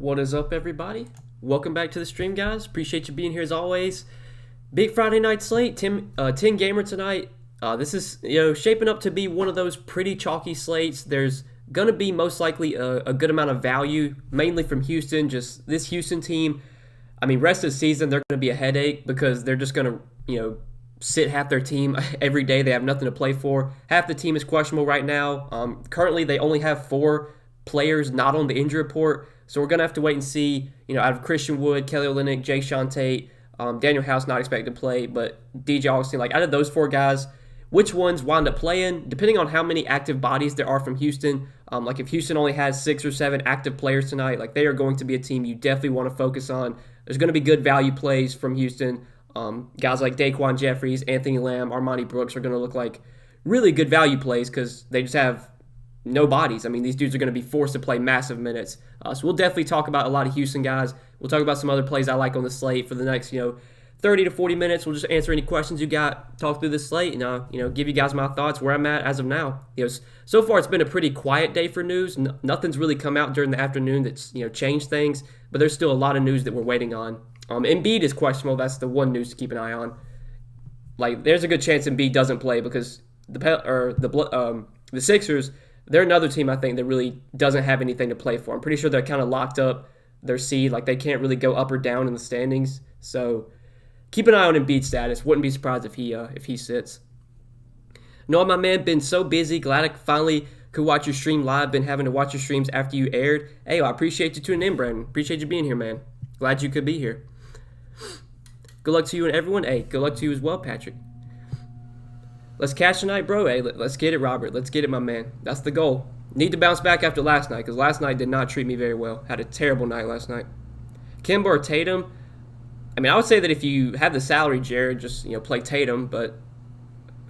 What is up, everybody? Welcome back to the stream, guys. Appreciate you being here as always. Big Friday night slate. 10 gamer tonight. This is shaping up to be one of those pretty chalky slates. There's gonna be most likely a good amount of value, mainly from Houston. Just this Houston team. I mean, rest of the season they're gonna be a headache because they're just gonna sit half their team every day. They have nothing to play for. Half the team is questionable right now. Currently, they only have 4 players not on the injury report. So we're going to have to wait and see, out of Christian Wood, Kelly Olynyk, Jay Sean Tate, Daniel House not expected to play, but DJ Augustine, out of those 4 guys, which ones wind up playing, depending on how many active bodies there are from Houston. If Houston only has 6 or 7 active players tonight, they are going to be a team you definitely want to focus on. There's going to be good value plays from Houston. Guys like Daquan Jeffries, Anthony Lamb, Armani Brooks are going to look like really good value plays because they just have no bodies. I mean, these dudes are going to be forced to play massive minutes. So we'll definitely talk about a lot of Houston guys. We'll talk about some other plays I like on the slate for the next, 30 to 40 minutes. We'll just answer any questions you got, talk through this slate, and, give you guys my thoughts where I'm at as of now. So far it's been a pretty quiet day for news. Nothing's really come out during the afternoon that's, changed things, but there's still a lot of news that we're waiting on. Embiid is questionable. That's the one news to keep an eye on. There's a good chance Embiid doesn't play because the Sixers, they're another team, I think, that really doesn't have anything to play for. I'm pretty sure they're kind of locked up their seed. They can't really go up or down in the standings. So keep an eye on Embiid's status. Wouldn't be surprised if he sits. Noah, my man, been so busy. Glad I finally could watch your stream live. Been having to watch your streams after you aired. Hey, I appreciate you tuning in, Brandon. Appreciate you being here, man. Glad you could be here. Good luck to you and everyone. Hey, good luck to you as well, Patrick. Let's catch tonight, bro. Hey, let's get it, Robert. Let's get it, my man. That's the goal. Need to bounce back after last night because last night did not treat me very well. Had a terrible night last night. Kemba or Tatum? I mean, I would say that if you have the salary, Jared, just play Tatum. But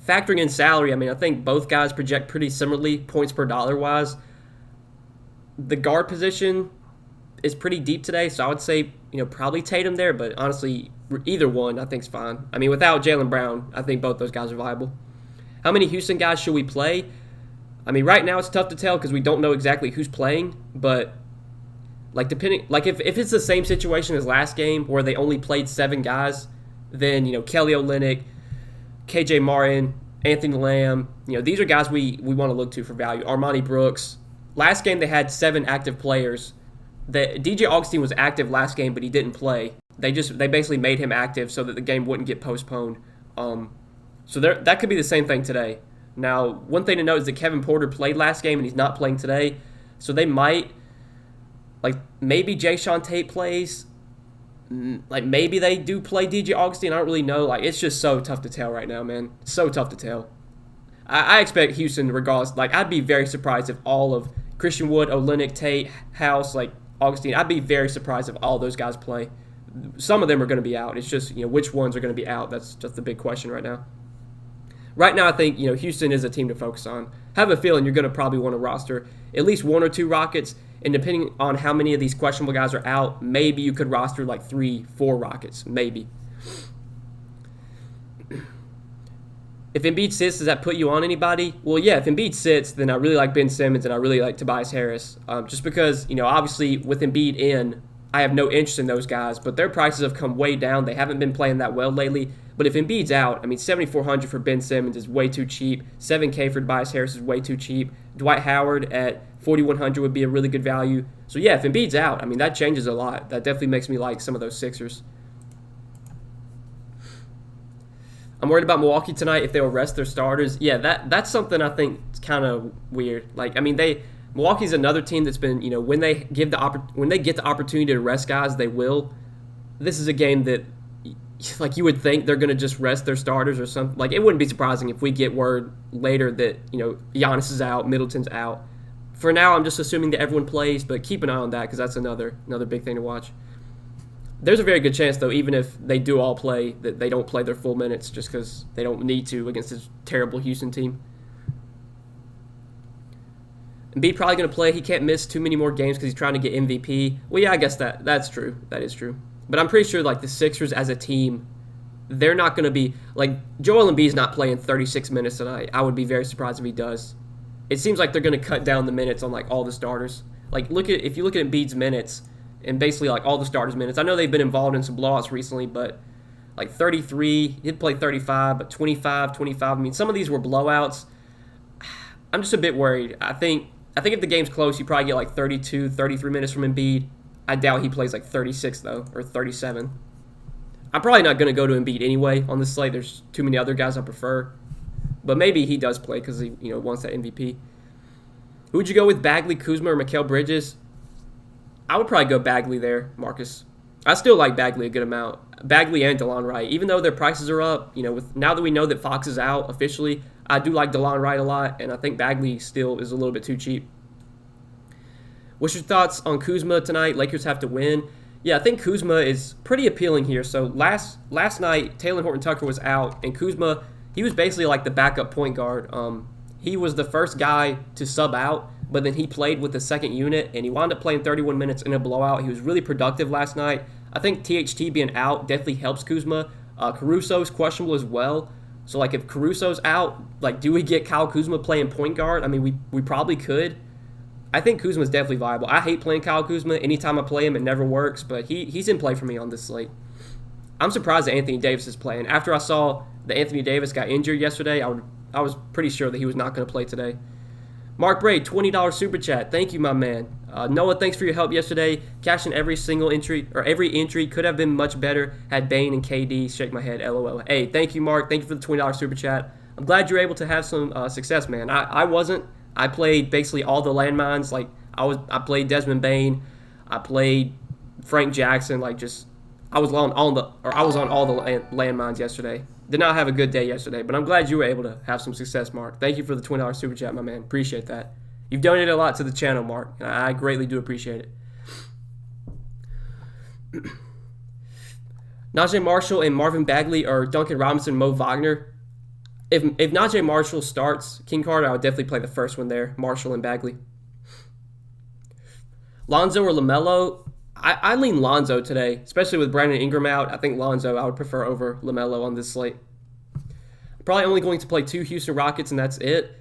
factoring in salary, I mean, I think both guys project pretty similarly, points per dollar wise. The guard position is pretty deep today, so I would say probably Tatum there. But honestly, either one I think is fine. I mean, without Jaylen Brown, I think both those guys are viable. How many Houston guys should we play? I mean, right now it's tough to tell because we don't know exactly who's playing. But depending, if it's the same situation as last game where they only played 7 guys, then Kelly Olynyk, KJ Martin, Anthony Lamb, these are guys we want to look to for value. Armani Brooks. Last game they had 7 active players. DJ Augustine was active last game, but he didn't play. They basically made him active so that the game wouldn't get postponed. So that could be the same thing today. Now, one thing to note is that Kevin Porter played last game and he's not playing today. So they might, maybe Jay Sean Tate plays. Maybe they do play DJ Augustine. I don't really know. It's just so tough to tell right now, man. So tough to tell. I expect Houston, regardless. I'd be very surprised if all of Christian Wood, Olynyk, Tate, House, Augustine. I'd be very surprised if all those guys play. Some of them are going to be out. It's just, which ones are going to be out. That's just the big question right now. Right now, I think, Houston is a team to focus on. I have a feeling you're going to probably want to roster at least 1 or 2 Rockets, and depending on how many of these questionable guys are out, maybe you could roster 3, 4 Rockets, maybe. If Embiid sits, does that put you on anybody? Well, yeah, if Embiid sits, then I really like Ben Simmons and I really like Tobias Harris. Just because, obviously with Embiid in, I have no interest in those guys, but their prices have come way down. They haven't been playing that well lately. But if Embiid's out, I mean, $7,400 for Ben Simmons is way too cheap. $7K for Tobias Harris is way too cheap. Dwight Howard at $4,100 would be a really good value. So yeah, if Embiid's out, I mean, that changes a lot. That definitely makes me like some of those Sixers. I'm worried about Milwaukee tonight if they'll rest their starters. Yeah, that's something I think is kind of weird. Milwaukee's another team that's been, when they get the opportunity to rest guys, they will. This is a game that, you would think they're going to just rest their starters or something. It wouldn't be surprising if we get word later that, Giannis is out, Middleton's out. For now, I'm just assuming that everyone plays, but keep an eye on that because that's another big thing to watch. There's a very good chance, though, even if they do all play, that they don't play their full minutes just because they don't need to against this terrible Houston team. Embiid probably going to play. He can't miss too many more games because he's trying to get MVP. Well, yeah, I guess that's true. That is true. But I'm pretty sure, the Sixers as a team, they're not going to be, Joel Embiid's not playing 36 minutes tonight. I would be very surprised if he does. It seems like they're going to cut down the minutes on, all the starters. If you look at Embiid's minutes, in basically like all the starters' minutes. I know they've been involved in some blowouts recently, but like 33, he did play 35, but 25, 25. I mean, some of these were blowouts. I'm just a bit worried. I think if the game's close, you probably get like 32, 33 minutes from Embiid. I doubt he plays like 36 though, or 37. I'm probably not going to go to Embiid anyway on this slate. There's too many other guys I prefer. But maybe he does play because he wants that MVP. Who would you go with, Bagley, Kuzma, or Mikal Bridges? I would probably go Bagley there, Marcus. I still like Bagley a good amount. Bagley and DeLon Wright, even though their prices are up. Now that we know that Fox is out officially, I do like DeLon Wright a lot, and I think Bagley still is a little bit too cheap. What's your thoughts on Kuzma tonight? Lakers have to win. Yeah, I think Kuzma is pretty appealing here. So last night, Talen Horton-Tucker was out, and Kuzma, he was basically like the backup point guard. He was the first guy to sub out, but then he played with the second unit, and he wound up playing 31 minutes in a blowout. He was really productive last night. I think THT being out definitely helps Kuzma. Caruso's questionable as well. So, like, if Caruso's out, like, do we get Kyle Kuzma playing point guard? I mean, we probably could. I think Kuzma's definitely viable. I hate playing Kyle Kuzma. Anytime I play him, it never works, but he's in play for me on this slate. I'm surprised that Anthony Davis is playing. After I saw that Anthony Davis got injured yesterday, I was pretty sure that he was not going to play today. Mark Braid, $20 super chat. Thank you, my man. Noah, thanks for your help yesterday. Cashing every entry could have been much better had Bane and KD. Shake my head, LOL. Hey, thank you, Mark. Thank you for the $20 super chat. I'm glad you're able to have some success, man. I wasn't. I played basically all the landmines. Like I played Desmond Bane. I played Frank Jackson. Like I was on all the landmines yesterday. Did not have a good day yesterday, but I'm glad you were able to have some success, Mark. Thank you for the $20 super chat, my man. Appreciate that. You've donated a lot to the channel, Mark, and I greatly do appreciate it. Najee Marshall and Marvin Bagley or Duncan Robinson, Mo Wagner. If Najee Marshall starts King Carter, I would definitely play the first one there, Marshall and Bagley. Lonzo or LaMelo? I lean Lonzo today, especially with Brandon Ingram out. I think Lonzo I would prefer over LaMelo on this slate. I'm probably only going to play 2 Houston Rockets, and that's it.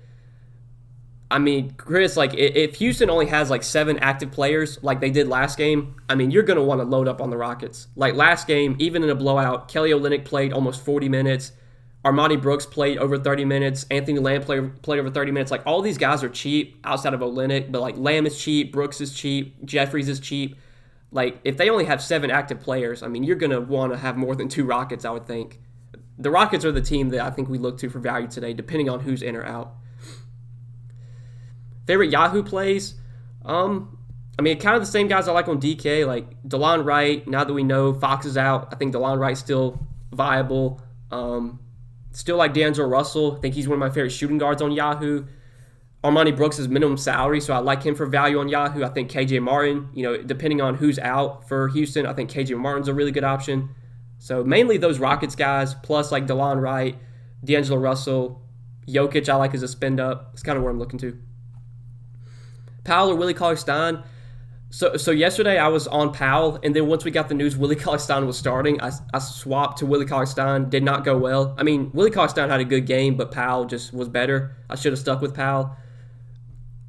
I mean, Chris, like, if Houston only has like 7 active players like they did last game, I mean, you're going to want to load up on the Rockets. Like last game, even in a blowout, Kelly Olynyk played almost 40 minutes. Armani Brooks played over 30 minutes. Anthony Lamb played over 30 minutes. Like, all these guys are cheap outside of Olynyk, but like Lamb is cheap, Brooks is cheap, Jeffries is cheap. Like, if they only have 7 active players, I mean, you're going to want to have more than 2 Rockets, I would think. The Rockets are the team that I think we look to for value today, depending on who's in or out. Favorite Yahoo plays? I mean, kind of the same guys I like on DK, like DeLon Wright. Now that we know Fox is out, I think DeLon Wright's still viable. Still like D'Angelo Russell. I think he's one of my favorite shooting guards on Yahoo. Armani Brooks is minimum salary, so I like him for value on Yahoo. I think KJ Martin, depending on who's out for Houston, I think KJ Martin's a really good option. So mainly those Rockets guys, plus like DeLon Wright, D'Angelo Russell, Jokic I like as a spend up. It's kind of where I'm looking to. Powell or Willie Cauley-Stein? So yesterday I was on Powell, and then once we got the news Willie Cauley-Stein was starting, I swapped to Willie Cauley-Stein. Did not go well. I mean, Willie Cauley-Stein had a good game, but Powell just was better. I should have stuck with Powell.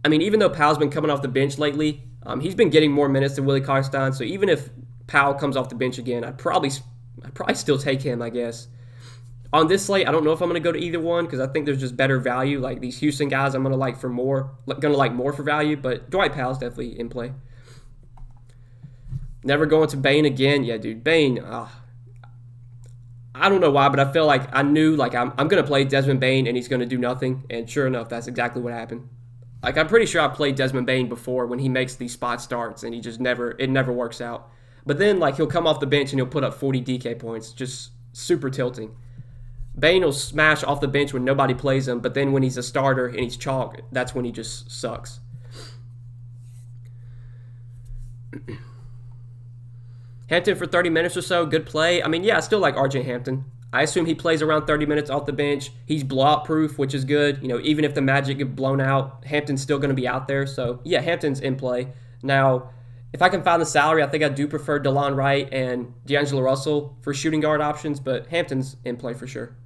I mean, even though Powell's been coming off the bench lately, he's been getting more minutes than Willie Cauley-Stein. So even if Powell comes off the bench again, I'd probably still take him, I guess. On this slate, I don't know if I'm going to go to either one because I think there's just better value. Like these Houston guys, I'm going to like more for value, but Dwight Powell's definitely in play. Never going to Bane again. Yeah, dude, Bane. I don't know why, but I feel like I knew like I'm going to play Desmond Bane and he's going to do nothing. And sure enough, that's exactly what happened. Like I'm pretty sure I played Desmond Bane before when he makes these spot starts and it never works out. But then like he'll come off the bench and he'll put up 40 DK points, just super tilting. Bane will smash off the bench when nobody plays him, but then when he's a starter and he's chalk, that's when he just sucks. Hampton for 30 minutes or so, good play. I mean, yeah, I still like RJ Hampton. I assume he plays around 30 minutes off the bench. He's blowout proof, which is good. Even if the Magic get blown out, Hampton's still going to be out there. So, yeah, Hampton's in play. Now, if I can find the salary, I think I do prefer DeLon Wright and D'Angelo Russell for shooting guard options, but Hampton's in play for sure.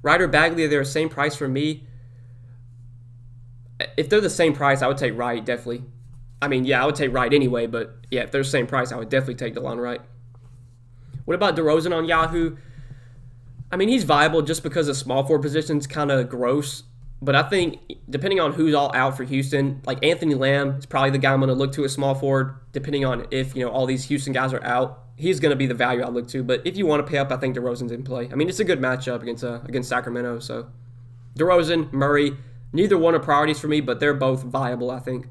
Wright or Bagley, they're the same price for me. If they're the same price, I would take Wright, definitely. I mean, yeah, I would take Wright anyway, but yeah, if they're the same price, I would definitely take DeLon Wright. What about DeRozan on Yahoo? I mean, he's viable just because the small forward position's kind of gross. But I think depending on who's all out for Houston, like Anthony Lamb is probably the guy I'm going to look to as small forward. Depending on if all these Houston guys are out, he's going to be the value I look to. But if you want to pay up, I think DeRozan's in play. I mean, it's a good matchup against Sacramento. So DeRozan, Murray, neither one are priorities for me, but they're both viable, I think.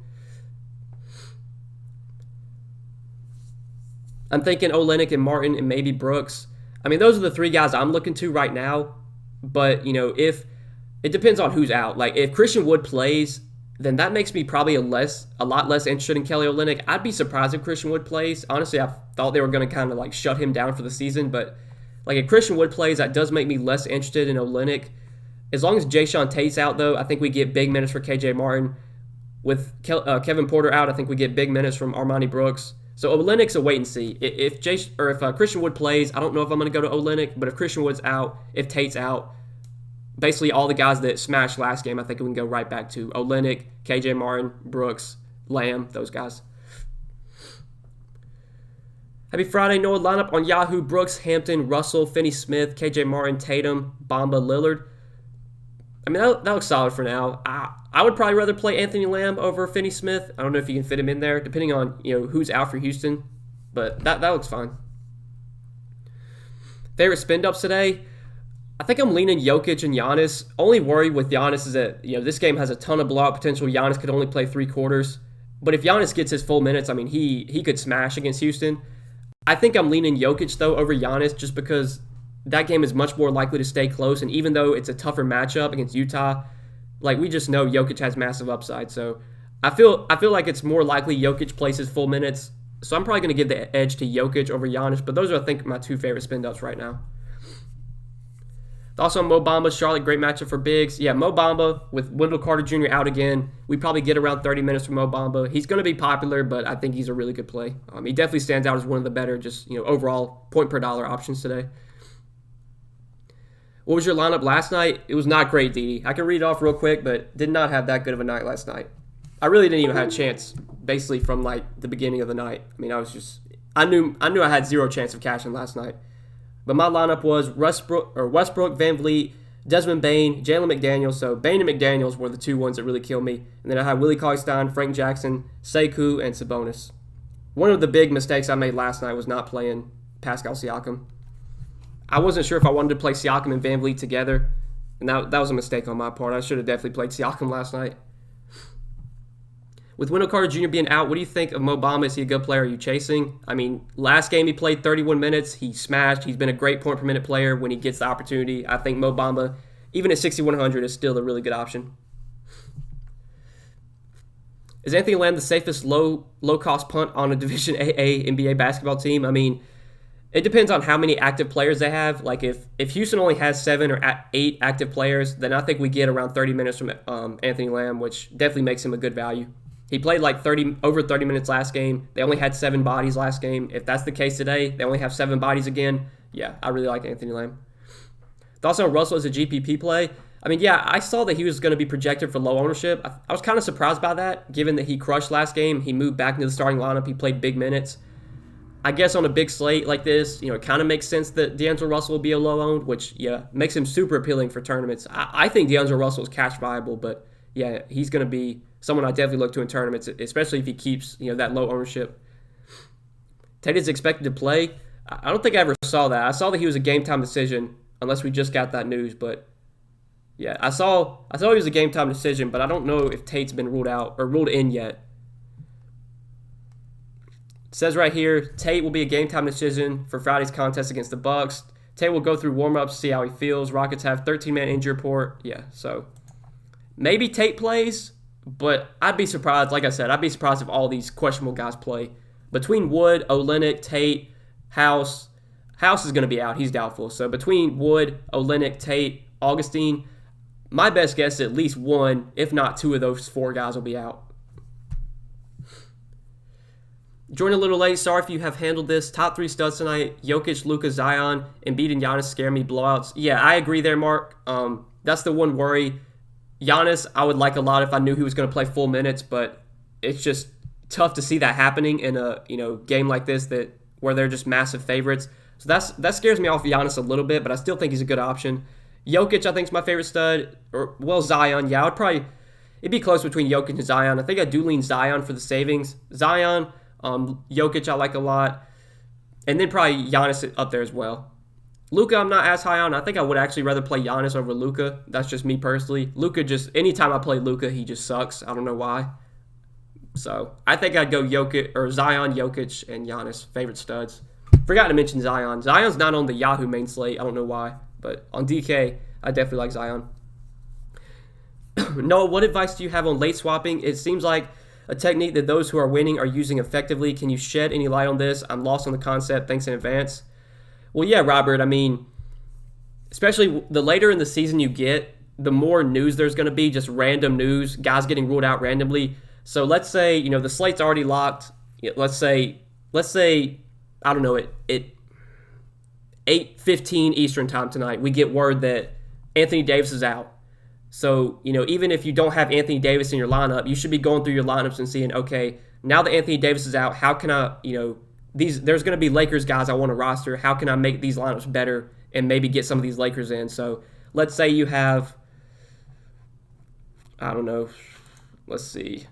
I'm thinking Olynyk and Martin and maybe Brooks. I mean, those are the three guys I'm looking to right now. But, if it depends on who's out. Like, if Christian Wood plays, then that makes me probably a lot less interested in Kelly Olynyk. I'd be surprised if Christian Wood plays. Honestly, I thought they were going to kind of like shut him down for the season. But, like, if Christian Wood plays, that does make me less interested in Olynyk. As long as Jayshawn Tate's out, though, I think we get big minutes for KJ Martin. With Kevin Porter out, I think we get big minutes from Armani Brooks. So Olynyk's a wait and see. If Christian Wood plays, I don't know if I'm going to go to Olynyk, but if Christian Wood's out, if Tate's out, basically all the guys that smashed last game, I think we can go right back to Olynyk, KJ Martin, Brooks, Lamb, those guys. Happy Friday, Noah. Lineup on Yahoo: Brooks, Hampton, Russell, Finney-Smith, KJ Martin, Tatum, Bamba, Lillard. I mean, that looks solid for now. I would probably rather play Anthony Lamb over Finney-Smith. I don't know if you can fit him in there, depending on who's out for Houston. But that looks fine. Favorite spin-ups today? I think I'm leaning Jokic and Giannis. Only worry with Giannis is that this game has a ton of blowout potential. Giannis could only play 3/4. But if Giannis gets his full minutes, I mean, he could smash against Houston. I think I'm leaning Jokic, though, over Giannis just because that game is much more likely to stay close. And even though it's a tougher matchup against Utah, like we just know Jokic has massive upside. So I feel like it's more likely Jokic plays his full minutes. So I'm probably going to give the edge to Jokic over Giannis. But those are, I think, my two favorite spin-ups right now. Also, Mo Bamba, Charlotte, great matchup for bigs. Yeah, Mo Bamba with Wendell Carter Jr. out again. We probably get around 30 minutes from Mo Bamba. He's going to be popular, but I think he's a really good play. He definitely stands out as one of the better, overall point per dollar options today. What was your lineup last night? It was not great, Didi. I can read it off real quick, but did not have that good of a night last night. I really didn't even have a chance, basically from the beginning of the night. I mean, I knew I had zero chance of cashing last night. But my lineup was Westbrook, Van Vliet, Desmond Bane, Jalen McDaniels. So Bane and McDaniels were the two ones that really killed me. And then I had Willie Cauley-Stein, Frank Jackson, Sekou, and Sabonis. One of the big mistakes I made last night was not playing Pascal Siakam. I wasn't sure if I wanted to play Siakam and Van Vliet together. And that was a mistake on my part. I should have definitely played Siakam last night. With Wendell Carter Jr. being out, what do you think of Mo Bamba? Is he a good player? Are you chasing? I mean, last game he played 31 minutes. He smashed. He's been a great point per minute player when he gets the opportunity. I think Mo Bamba, even at 6,100, is still a really good option. Is Anthony Lamb the safest low-cost punt on a Division AA NBA basketball team? I mean, it depends on how many active players they have. Like, if Houston only has 7 or 8 active players, then I think we get around 30 minutes from Anthony Lamb, which definitely makes him a good value. He played over 30 minutes last game. They only had 7 bodies last game. If that's the case today, they only have 7 bodies again. Yeah, I really like Anthony Lamb. Thoughts on Russell as a GPP play? I mean, yeah, I saw that he was going to be projected for low ownership. I was kind of surprised by that, given that he crushed last game. He moved back into the starting lineup. He played big minutes. I guess on a big slate like this, it kind of makes sense that D'Angelo Russell will be a low-owned, which, yeah, makes him super appealing for tournaments. I think D'Angelo Russell is cash viable, but, yeah, he's going to be someone I definitely look to in tournaments, especially if he keeps that low ownership. Tate is expected to play. I don't think I ever saw that. I saw that he was a game-time decision, unless we just got that news, but, yeah, I saw he was a game-time decision, but I don't know if Tate's been ruled out or ruled in yet. It says right here, Tate will be a game-time decision for Friday's contest against the Bucks. Tate will go through warm-ups, see how he feels. Rockets have 13-man injury report. Yeah, so maybe Tate plays, but I'd be surprised. Like I said, I'd be surprised if all these questionable guys play. Between Wood, Olynyk, Tate, House is going to be out. He's doubtful. So between Wood, Olynyk, Tate, Augustine, my best guess is at least one, if not 2 of those 4 guys will be out. Joined a little late. Sorry if you have handled this. Top 3 studs tonight: Jokic, Luka, Zion, Embiid, and Giannis scare me. Blowouts. Yeah, I agree there, Mark. That's the one worry. Giannis, I would like a lot if I knew he was going to play full minutes, but it's just tough to see that happening in a game like this where they're just massive favorites. So that scares me off Giannis a little bit, but I still think he's a good option. Jokic, I think, is my favorite stud. Zion. Yeah, it'd be close between Jokic and Zion. I think I do lean Zion for the savings. Zion, Jokic I like a lot. And then probably Giannis up there as well. Luka I'm not as high on. I think I would actually rather play Giannis over Luka. That's just me personally. Luka anytime I play Luka, he just sucks. I don't know why. So I think I'd go Zion, Jokic, and Giannis, favorite studs. Forgot to mention Zion. Zion's not on the Yahoo main slate. I don't know why. But on DK, I definitely like Zion. Noah, what advice do you have on late swapping? It seems like a technique that those who are winning are using effectively. Can you shed any light on this? I'm lost on the concept. Thanks in advance. Well, yeah, Robert. I mean, especially the later in the season you get, the more news there's going to be, just random news, guys getting ruled out randomly. So let's say, the slate's already locked. Let's say, I don't know, at 8:15 Eastern time tonight, we get word that Anthony Davis is out. So, even if you don't have Anthony Davis in your lineup, you should be going through your lineups and seeing, okay, now that Anthony Davis is out, how can I, there's going to be Lakers guys I want to roster. How can I make these lineups better and maybe get some of these Lakers in? So let's say you have, I don't know, let's see.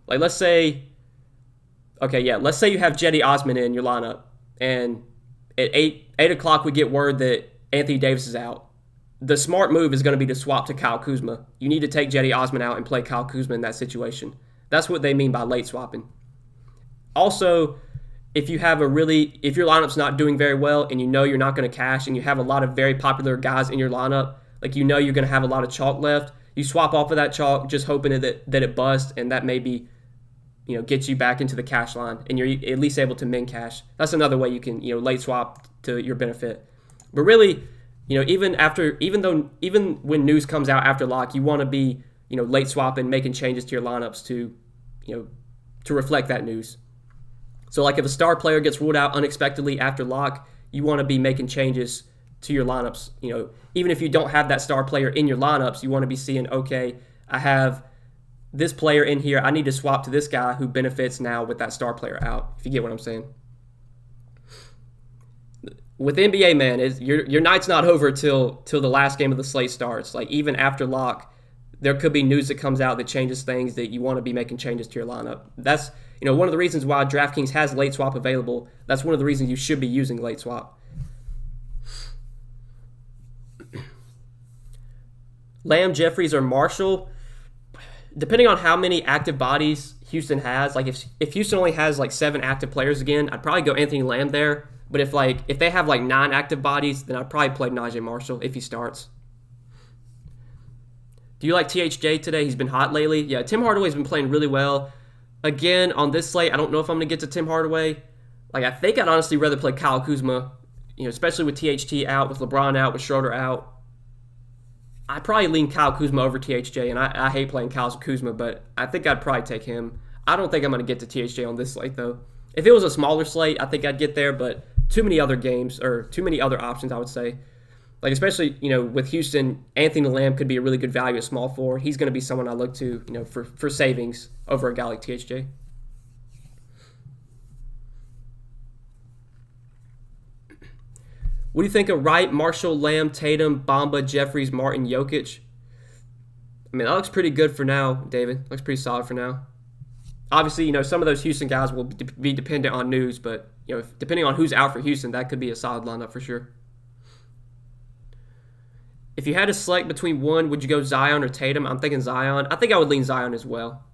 Let's say you have Cedi Osman in your lineup, and at 8 o'clock we get word that Anthony Davis is out. The smart move is going to be to swap to Kyle Kuzma. You need to take Cedi Osman out and play Kyle Kuzma in that situation. That's what they mean by late swapping. Also, if your lineup's not doing very well and you're not going to cash and you have a lot of very popular guys in your lineup, you're going to have a lot of chalk left, you swap off of that chalk just hoping that it busts, and that maybe gets you back into the cash line and you're at least able to min cash. That's another way you can late swap to your benefit. But really, even when news comes out after lock, you want to be late swapping, making changes to your lineups to reflect that news. So if a star player gets ruled out unexpectedly after lock, you want to be making changes to your lineups. Even if you don't have that star player in your lineups, you want to be seeing, okay, I have this player in here, I need to swap to this guy who benefits now with that star player out, if you get what I'm saying. With NBA, man, your night's not over till the last game of the slate starts. Even after lock, there could be news that comes out that changes things that you want to be making changes to your lineup. That's one of the reasons why DraftKings has late swap available. That's one of the reasons you should be using late swap. Lamb, Jeffries, or Marshall, depending on how many active bodies Houston has. If Houston only has 7 active players again, I'd probably go Anthony Lamb there. But if they have 9 active bodies, then I'd probably play Najee Marshall if he starts. Do you like THJ today? He's been hot lately. Yeah, Tim Hardaway's been playing really well. Again, on this slate, I don't know if I'm going to get to Tim Hardaway. I think I'd honestly rather play Kyle Kuzma, especially with THT out, with LeBron out, with Schroeder out. I'd probably lean Kyle Kuzma over THJ, and I hate playing Kyle Kuzma, but I think I'd probably take him. I don't think I'm going to get to THJ on this slate, though. If it was a smaller slate, I think I'd get there, but too many other games, or too many other options, I would say. Especially, with Houston, Anthony Lamb could be a really good value at small forward. He's going to be someone I look to, for savings over a guy like THJ. What do you think of Wright, Marshall, Lamb, Tatum, Bamba, Jeffries, Martin, Jokic? I mean, that looks pretty good for now, David. Looks pretty solid for now. Obviously, some of those Houston guys will be dependent on news, but, depending on who's out for Houston, that could be a solid lineup for sure. If you had to select between one, would you go Zion or Tatum? I'm thinking Zion. I think I would lean Zion as well.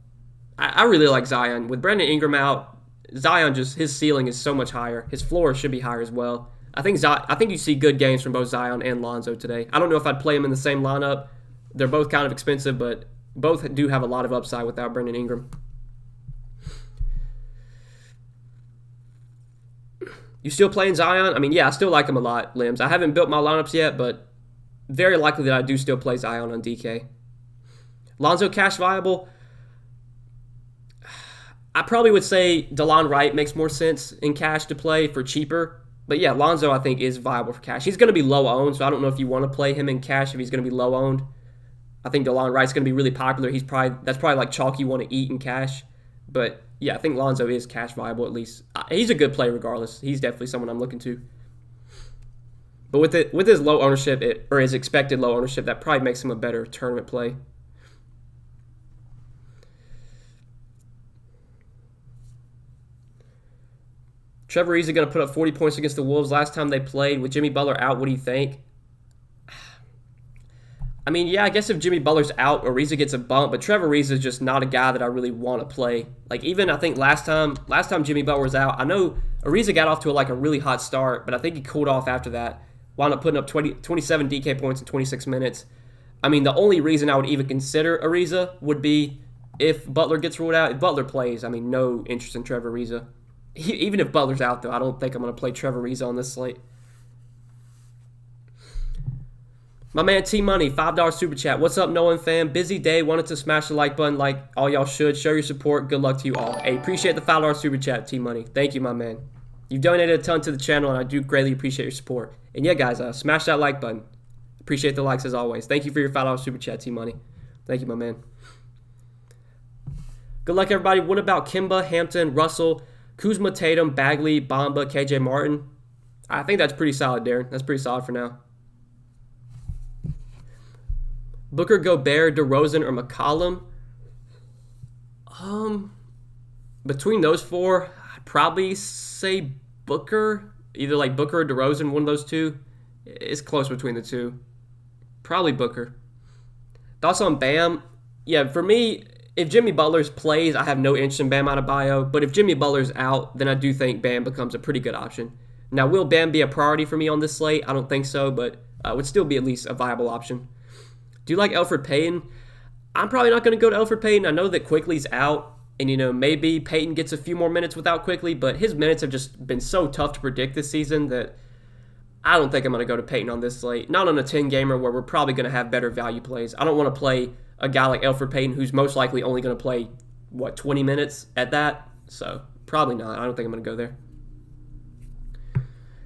I really like Zion. With Brandon Ingram out, Zion his ceiling is so much higher. His floor should be higher as well. I think you see good games from both Zion and Lonzo today. I don't know if I'd play them in the same lineup. They're both kind of expensive, but both do have a lot of upside without Brandon Ingram. You still playing Zion? I mean, yeah, I still like him a lot, Limbs. I haven't built my lineups yet, but very likely that I do still play Zion on DK. Lonzo cash viable? I probably would say DeLon Wright makes more sense in cash to play for cheaper. But yeah, Lonzo I think is viable for cash. He's going to be low owned, so I don't know if you want to play him in cash if he's going to be low owned. I think DeLon Wright's going to be really popular. That's probably like chalk you want to eat in cash. But yeah, I think Lonzo is cash viable at least. He's a good player regardless. He's definitely someone I'm looking to. But with his low ownership, or his expected low ownership, that probably makes him a better tournament play. Trevor Ariza going to put up 40 points against the Wolves last time they played. With Jimmy Butler out, what do you think? I mean, yeah, I guess if Jimmy Butler's out, Ariza gets a bump, but Trevor Ariza is just not a guy that I really want to play. Like, even I think last time Jimmy Butler was out, I know Ariza got off to a really hot start, but I think he cooled off after that. Wound up putting up 27 DK points in 26 minutes. I mean, the only reason I would even consider Ariza would be if Butler gets ruled out. If Butler plays, I mean, no interest in Trevor Ariza. Even if Butler's out, though, I don't think I'm going to play Trevor Ariza on this slate. My man T-Money, $5 super chat. What's up, Nolan fam? Busy day. Wanted to smash the like button like all y'all should. Show your support. Good luck to you all. Hey, appreciate the $5 super chat, T-Money. Thank you, my man. You've donated a ton to the channel, and I do greatly appreciate your support. And yeah, guys, smash that like button. Appreciate the likes as always. Thank you for your $5 super chat, T-Money. Thank you, my man. Good luck, everybody. What about Kimba, Hampton, Russell, Kuzma, Tatum, Bagley, Bamba, KJ Martin? I think that's pretty solid, Darren. That's pretty solid for now. Booker, Gobert, DeRozan, or McCollum? Between those four, I'd probably say Booker. Either like Booker or DeRozan, one of those two. It's close between the two. Probably Booker. Thoughts on Bam? Yeah, for me, if Jimmy Butler's plays, I have no interest in Bam Adebayo. But if Jimmy Butler's out, then I do think Bam becomes a pretty good option. Now, will Bam be a priority for me on this slate? I don't think so, but would still be at least a viable option. Do you like Elfrid Payton? I'm probably not going to go to Elfrid Payton. I know that Quickly's out, and maybe Payton gets a few more minutes without Quickly, but his minutes have just been so tough to predict this season that I don't think I'm going to go to Payton on this slate. Not on a 10-gamer where we're probably going to have better value plays. I don't want to play a guy like Elfrid Payton who's most likely only going to play, 20 minutes at that? So probably not. I don't think I'm going to go there.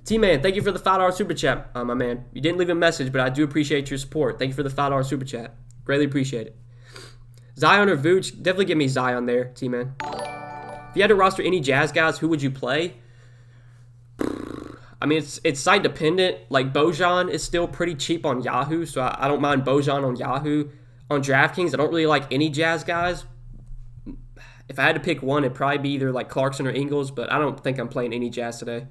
T-Man, thank you for the $5 super chat, my man. You didn't leave a message, but I do appreciate your support. Thank you for the $5 super chat. Greatly appreciate it. Zion or Vooch? Definitely give me Zion there, T-Man. If you had to roster any Jazz guys, who would you play? I mean, it's site dependent. Like, Bojan is still pretty cheap on Yahoo, so I don't mind Bojan on Yahoo. On Draftkings, I don't really like any Jazz guys. If I had to pick one, it'd probably be either like Clarkson or Ingles, but I don't think I'm playing any Jazz today.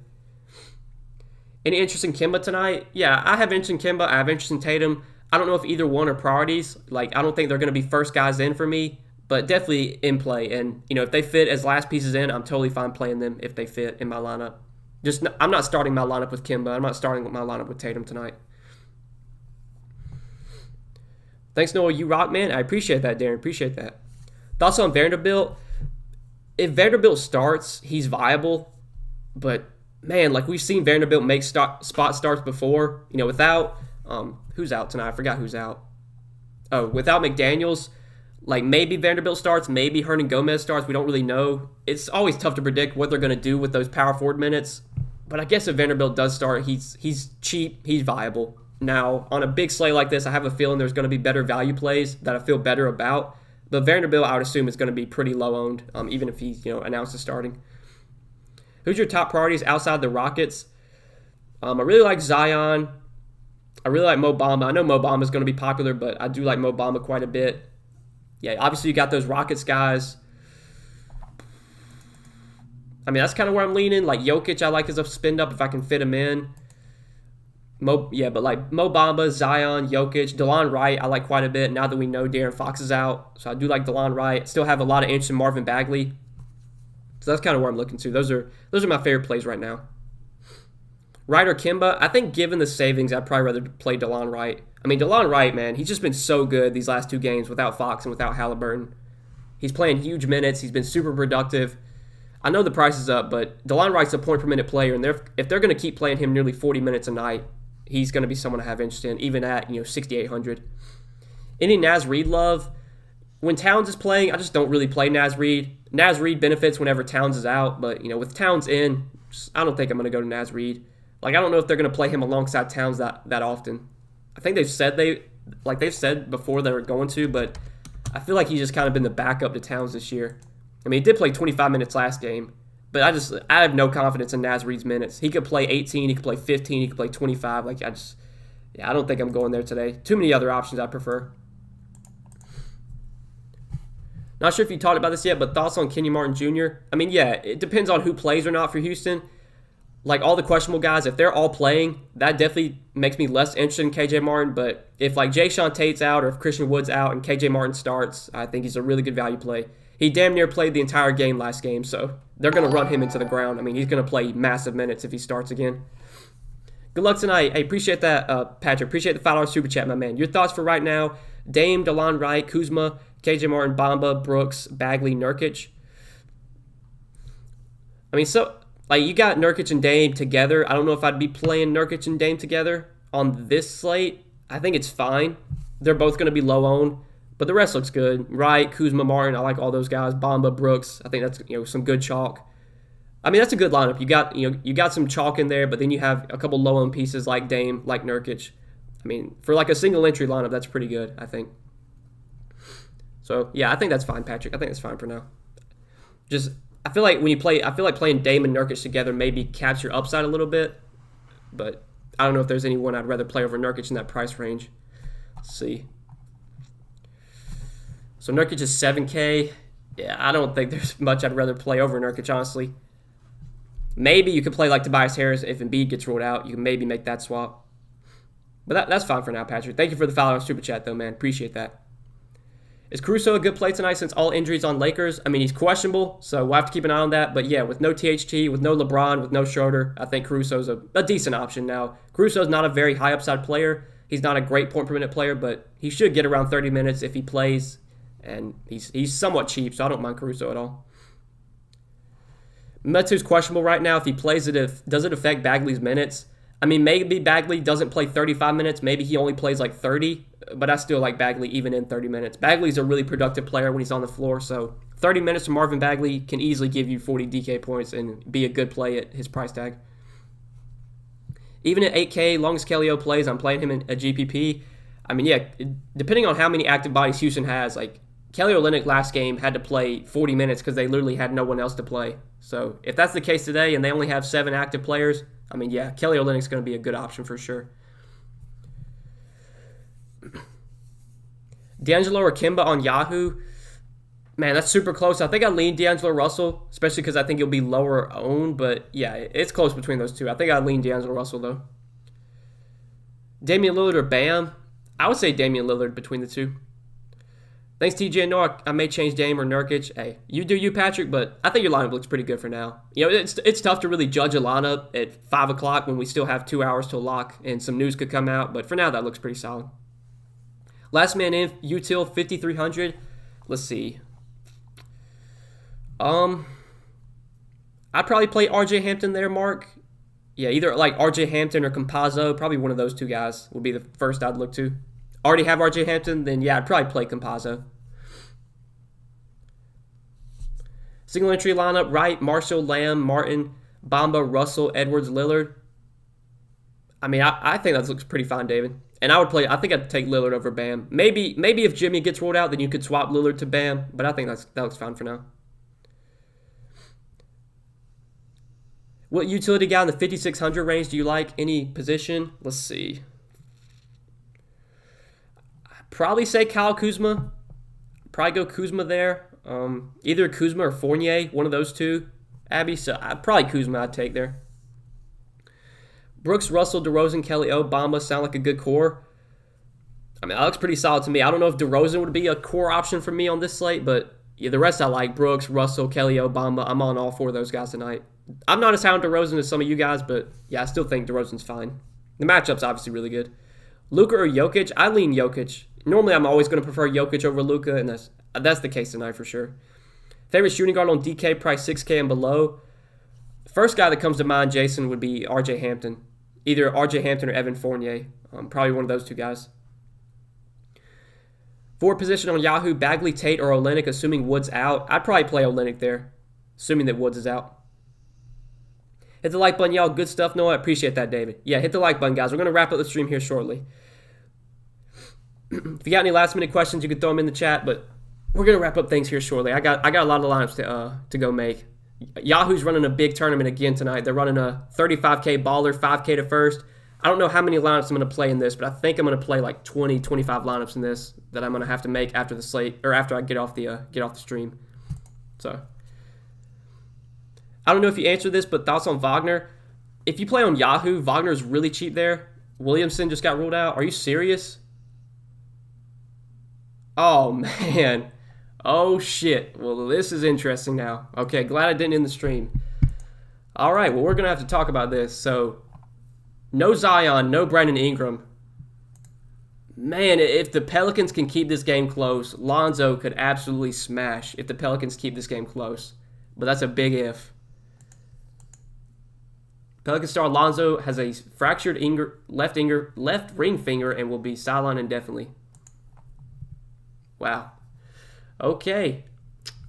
Any interest in Kimba tonight? Yeah, I have interest in Kimba. I have interest in Tatum. I don't know if either one are priorities. Like, I don't think they're going to be first guys in for me, but definitely in play. And, if they fit as last pieces in, I'm totally fine playing them if they fit in my lineup. I'm not starting my lineup with Kimba. I'm not starting my lineup with Tatum tonight. Thanks, Noah. You rock, man. I appreciate that, Darren. Appreciate that. Thoughts on Vanderbilt? If Vanderbilt starts, he's viable, but man, like we've seen Vanderbilt make spot starts before, without, who's out tonight? I forgot who's out. Oh, without McDaniels, like maybe Vanderbilt starts, maybe Hernan Gomez starts. We don't really know. It's always tough to predict what they're going to do with those power forward minutes. But I guess if Vanderbilt does start, he's cheap, he's viable. Now, on a big slate like this, I have a feeling there's going to be better value plays that I feel better about. But Vanderbilt, I would assume, is going to be pretty low owned, even if he's announces starting. Who's your top priorities outside the Rockets? I really like Zion. I really like Mo Bamba. I know Mo Bamba is going to be popular, but I do like Mo Bamba quite a bit. Yeah, obviously you got those Rockets guys. I mean, that's kind of where I'm leaning. Like Jokic, I like as a spin up if I can fit him in. But like Mo Bamba, Zion, Jokic, DeLon Wright, I like quite a bit now that we know De'Aaron Fox is out. So I do like DeLon Wright. Still have a lot of interest in Marvin Bagley. So that's kind of where I'm looking to. Those are my favorite plays right now. Wright or Kimba? I think given the savings, I'd probably rather play DeLon Wright. I mean, DeLon Wright, man, he's just been so good these last two games without Fox and without Halliburton. He's playing huge minutes. He's been super productive. I know the price is up, but DeLon Wright's a point-per-minute player, and if they're going to keep playing him nearly 40 minutes a night, he's going to be someone I have interest in, even at 6,800. Any Naz Reid love? When Towns is playing, I just don't really play Naz Reid. Naz Reid benefits whenever Towns is out, but with Towns in, I don't think I'm going to go to Naz Reid. Like, I don't know if they're going to play him alongside Towns that often. I think they've said like they've said before they were going to, but I feel like he's just kind of been the backup to Towns this year. I mean, he did play 25 minutes last game, but I have no confidence in Naz Reid's minutes. He could play 18, he could play 15, he could play 25. Like I don't think I'm going there today. Too many other options I prefer. Not sure if you talked about this yet, but thoughts on Kenyon Martin Jr.? I mean, yeah, it depends on who plays or not for Houston. Like all the questionable guys, if they're all playing, that definitely makes me less interested in KJ Martin. But if like Jay Sean Tate's out or if Christian Wood's out and KJ Martin starts, I think he's a really good value play. He damn near played the entire game last game, so they're going to run him into the ground. I mean, he's going to play massive minutes if he starts again. Good luck tonight. Hey, appreciate that, Patrick. Appreciate the $5 super chat, my man. Your thoughts for right now: Dame, DeLon Wright, Kuzma, KJ Martin, Bamba, Brooks, Bagley, Nurkic. I mean, so like you got Nurkic and Dame together. I don't know if I'd be playing Nurkic and Dame together on this slate. I think it's fine. They're both going to be low owned, but the rest looks good. Wright, Kuzma, Martin. I like all those guys. Bamba, Brooks. I think that's some good chalk. I mean, that's a good lineup. You got some chalk in there, but then you have a couple low owned pieces like Dame, like Nurkic. I mean, for like a single entry lineup, that's pretty good, I think. So yeah, I think that's fine, Patrick. I think that's fine for now. I feel like playing Dame and Nurkic together maybe caps your upside a little bit, but I don't know if there's anyone I'd rather play over Nurkic in that price range. Let's see. So Nurkic is 7K. Yeah, I don't think there's much I'd rather play over Nurkic, honestly. Maybe you could play like Tobias Harris if Embiid gets ruled out. You can maybe make that swap. But that's fine for now, Patrick. Thank you for the follow on Super Chat, though, man. Appreciate that. Is Caruso a good play tonight since all injuries on Lakers? I mean, he's questionable, so we'll have to keep an eye on that. But yeah, with no THT, with no LeBron, with no Schroeder, I think Caruso's a decent option now. Caruso's not a very high upside player. He's not a great point per minute player, but he should get around 30 minutes if he plays. And he's somewhat cheap, so I don't mind Caruso at all. Metu's questionable right now. If he plays does it affect Bagley's minutes? I mean, maybe Bagley doesn't play 35 minutes. Maybe he only plays like 30, but I still like Bagley even in 30 minutes. Bagley's a really productive player when he's on the floor, so 30 minutes from Marvin Bagley can easily give you 40 DK points and be a good play at his price tag. Even at 8K, long as Kelly O plays, I'm playing him in a GPP. I mean, yeah, depending on how many active bodies Houston has, like Kelly Olynyk last game had to play 40 minutes because they literally had no one else to play. So if that's the case today and they only have 7 active players, I mean, yeah, Kelly Olynyk's going to be a good option for sure. D'Angelo or Kimba on Yahoo. Man, that's super close. I think I lean D'Angelo Russell, especially because I think he'll be lower owned. But yeah, it's close between those two. I think I lean D'Angelo Russell, though. Damian Lillard or Bam? I would say Damian Lillard between the two. Thanks, TJ. No, I may change Dame or Nurkic. Hey, you do you, Patrick, but I think your lineup looks pretty good for now. It's tough to really judge a lineup at 5 o'clock when we still have 2 hours to lock and some news could come out, but for now, that looks pretty solid. Last man in, util 5,300. Let's see. I'd probably play RJ Hampton there, Mark. Yeah, either like RJ Hampton or Campazzo. Probably one of those two guys would be the first I'd look to. Already have RJ Hampton, then yeah, I'd probably play Campazzo. Single entry lineup: Wright, Marshall, Lamb, Martin, Bamba, Russell, Edwards, Lillard. I mean, I think that looks pretty fine, David. And I think I'd take Lillard over Bam. Maybe if Jimmy gets ruled out, then you could swap Lillard to Bam. But I think that looks fine for now. What utility guy in the 5,600 range do you like? Any position? Let's see. Probably say Kyle Kuzma. Probably go Kuzma there. Either Kuzma or Fournier, one of those two. Abby, so probably Kuzma I'd take there. Brooks, Russell, DeRozan, Kelly O, Bamba sound like a good core. I mean, that looks pretty solid to me. I don't know if DeRozan would be a core option for me on this slate, but yeah, the rest I like. Brooks, Russell, Kelly O, Bamba. I'm on all 4 of those guys tonight. I'm not as high on DeRozan as some of you guys, but yeah, I still think DeRozan's fine. The matchup's obviously really good. Luka or Jokic? I lean Jokic. Normally, I'm always going to prefer Jokic over Luka, and that's the case tonight for sure. Favorite shooting guard on DK, price 6K and below. First guy that comes to mind, Jason, would be RJ Hampton. Either RJ Hampton or Evan Fournier. Probably one of those two guys. Forward position on Yahoo, Bagley, Tate, or Olynyk, assuming Woods out. I'd probably play Olynyk there, assuming that Woods is out. Hit the like button, y'all. Good stuff, Noah. I appreciate that, David. Yeah, hit the like button, guys. We're going to wrap up the stream here shortly. If you got any last minute questions, you can throw them in the chat. But we're gonna wrap up things here shortly. I got a lot of lineups to go make. Yahoo's running a big tournament again tonight. They're running a 35K baller, 5K to first. I don't know how many lineups I'm going to play in this, but I think I'm going to play like 20, 25 lineups in this that I'm going to have to make after the slate or after I get off the stream. So I don't know if you answered this, but thoughts on Wagner? If you play on Yahoo, Wagner's really cheap there. Williamson just got ruled out. Are you serious? Oh man. Oh shit. Well, this is interesting now. Okay, glad I didn't end the stream. All right, well, we're going to have to talk about this. So no Zion, no Brandon Ingram. Man, if the Pelicans can keep this game close, Lonzo could absolutely smash if the Pelicans keep this game close. But that's a big if. Pelican star Lonzo has a fractured left ring finger and will be sidelined indefinitely. Wow. Okay.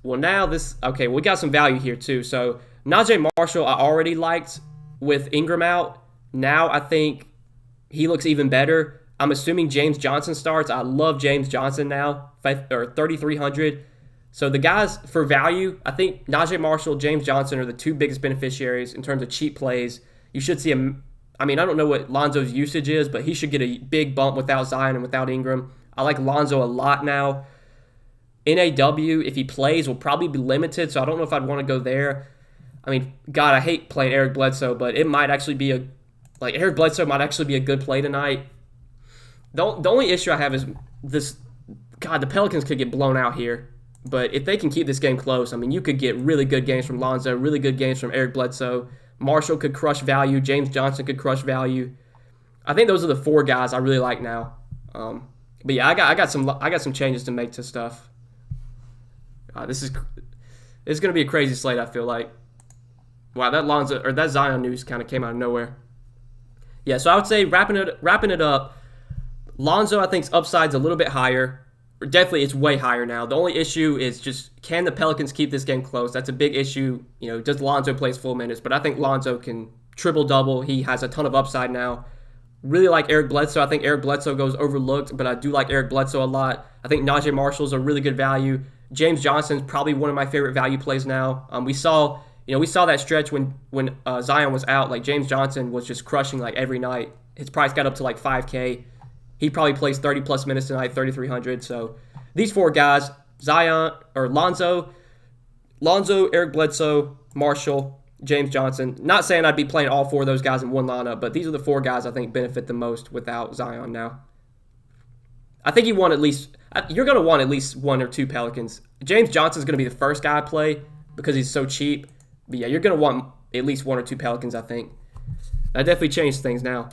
Well, now this... Okay, we got some value here, too. So, Najee Marshall I already liked with Ingram out. Now I think he looks even better. I'm assuming James Johnson starts. I love James Johnson now, or 3,300. So the guys for value, I think Najee Marshall, James Johnson are the two biggest beneficiaries in terms of cheap plays. You should see him. I mean, I don't know what Lonzo's usage is, but he should get a big bump without Zion and without Ingram. I like Lonzo a lot now. NAW, if he plays, will probably be limited, so I don't know if I'd want to go there. I mean, God, I hate playing Eric Bledsoe, but it might actually be Eric Bledsoe might actually be a good play tonight. The only issue I have is this. God, the Pelicans could get blown out here. But if they can keep this game close, I mean, you could get really good games from Lonzo, really good games from Eric Bledsoe. Marshall could crush value. James Johnson could crush value. I think those are the four guys I really like now. But yeah, I got some changes to make to stuff. This is going to be a crazy slate, I feel like. Wow, that Zion news kind of came out of nowhere. Yeah, so I would say wrapping it up, Lonzo I think's upside's a little bit higher. Or definitely it's way higher now. The only issue is just can the Pelicans keep this game close? That's a big issue. You know, does Lonzo play his full minutes? But I think Lonzo can triple-double. He has a ton of upside now. Really like Eric Bledsoe. I think Eric Bledsoe goes overlooked, but I do like Eric Bledsoe a lot. I think Najee Marshall's a really good value. James Johnson's probably one of my favorite value plays now. We saw that stretch when Zion was out. Like James Johnson was just crushing like every night. His price got up to like 5K. He probably plays 30-plus minutes tonight, 3,300. So these four guys, Lonzo, Eric Bledsoe, Marshall, James Johnson. Not saying I'd be playing all four of those guys in one lineup, but these are the four guys I think benefit the most without Zion now. I think you're going to want at least one or two Pelicans. James Johnson's going to be the first guy I play because he's so cheap. But yeah, you're going to want at least one or two Pelicans, I think. That definitely changed things now.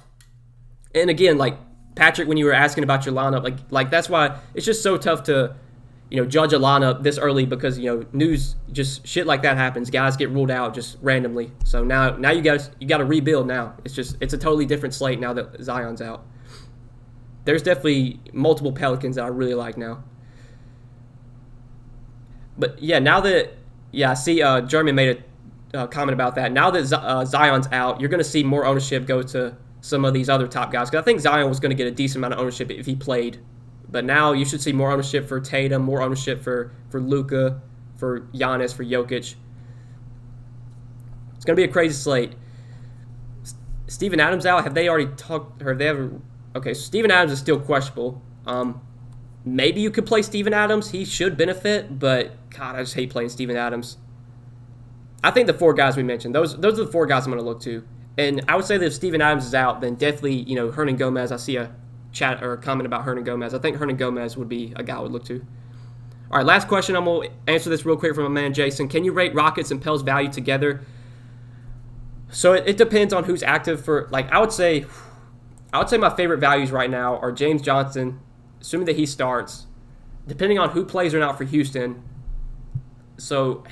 And again, like Patrick, when you were asking about your lineup, like that's why it's just so tough to, judge a lineup this early because, news, just shit like that happens. Guys get ruled out just randomly. So now you got to rebuild now. It's a totally different slate now that Zion's out. There's definitely multiple Pelicans that I really like now. But yeah, I see Jeremy made a comment about that. Now that Zion's out, you're going to see more ownership go to some of these other top guys. Because I think Zion was going to get a decent amount of ownership if he played. But now you should see more ownership for Tatum, more ownership for Luka, for Giannis, for Jokic. It's going to be a crazy slate. Steven Adams out. Have they already talked? Or have they ever? Okay, so Steven Adams is still questionable. Maybe you could play Steven Adams. He should benefit, but God, I just hate playing Steven Adams. I think the four guys we mentioned, those are the four guys I'm going to look to. And I would say that if Steven Adams is out, then definitely, Hernan Gomez. I see a chat or a comment about Hernan Gomez. I think Hernan Gomez would be a guy I would look to. All right, last question. I'm going to answer this real quick from my man Jason. Can you rate Rockets and Pels value together? So it depends on who's active for, I would say my favorite values right now are James Johnson, assuming that he starts, depending on who plays or not for Houston. So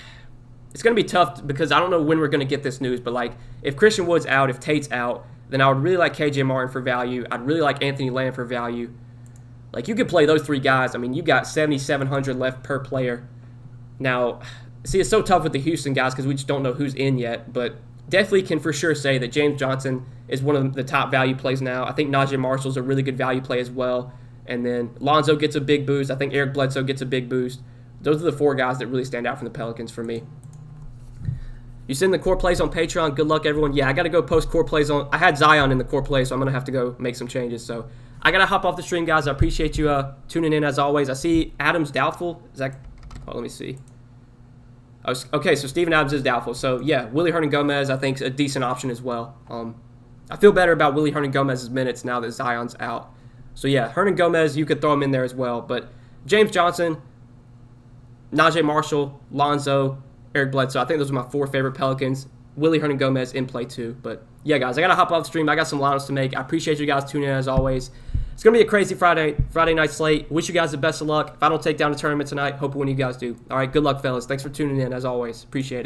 it's going to be tough because I don't know when we're going to get this news, but if Christian Wood's out, if Tate's out, then I would really like KJ Martin for value. I'd really like Anthony Lamb for value. You could play those three guys. I mean, you got 7,700 left per player. Now, see, it's so tough with the Houston guys because we just don't know who's in yet, but definitely can for sure say that James Johnson is one of the top value plays now. I think Najee Marshall's a really good value play as well. And then Lonzo gets a big boost. I think Eric Bledsoe gets a big boost. Those are the 4 guys that really stand out from the Pelicans for me. You send the core plays on Patreon. Good luck, everyone. Yeah, I got to go post core plays on. I had Zion in the core plays, so I'm going to have to go make some changes. So I got to hop off the stream, guys. I appreciate you tuning in as always. I see Adams doubtful. Is that? Oh, let me see. Okay, so Steven Adams is doubtful. So, yeah, Willie Hernan-Gomez, I think, is a decent option as well. I feel better about Willie Hernan-Gomez's minutes now that Zion's out. So, yeah, Hernan-Gomez, you could throw him in there as well. But James Johnson, Najee Marshall, Lonzo, Eric Bledsoe. I think those are my 4 favorite Pelicans. Willie Hernan-Gomez in play too. But, yeah, guys, I got to hop off the stream. I got some lineups to make. I appreciate you guys tuning in as always. It's going to be a crazy Friday night slate. Wish you guys the best of luck. If I don't take down the tournament tonight, hope one of you guys do. All right, good luck, fellas. Thanks for tuning in as always. Appreciate it.